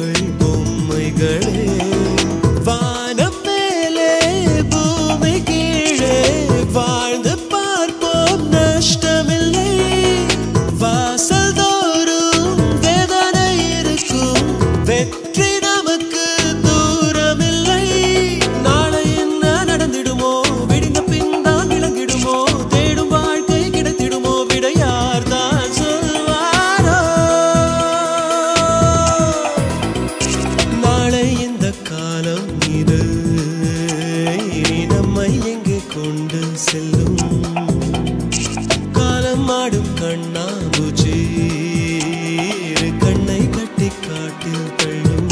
மனதுக்குள் பொம்மைகளே வானம் மேலே பூமி கீழே வாழ்ந்து பார்ப்போம் நஷ்டமில்லை வாசல் தோறும் வேதனை இருக்கும் வெற்றி நமக்கு தூரமில்லை நாளை என்ன நடந்திடுமோ விடிந்த பின் தான் விளங்கிடுமோ தேடும் வாழ்க்கை கிடைத்திடுமோ விட யார்தான் சொல்வாரோ நாளை இந்த காலம் இது இனி நம்மை எங்கே கொண்டு செல்லும் காலம் ஆடும் கண்ணாமூச்சி கண்ணை கட்டி காட்டில் தள்ளும்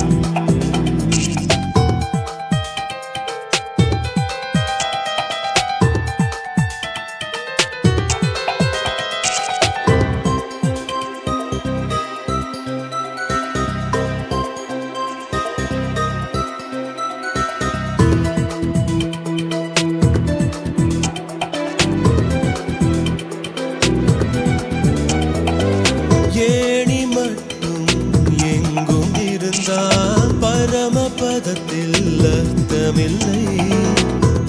ஏணி மட்டும் எங்கும் இருந்தால் பரமபதத்தில் அர்த்தமில்லை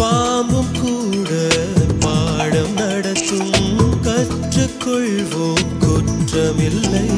பாம்பும் கூட பாடம் நடத்தும் கற்றுக்கொள்வோம் குற்றமில்லை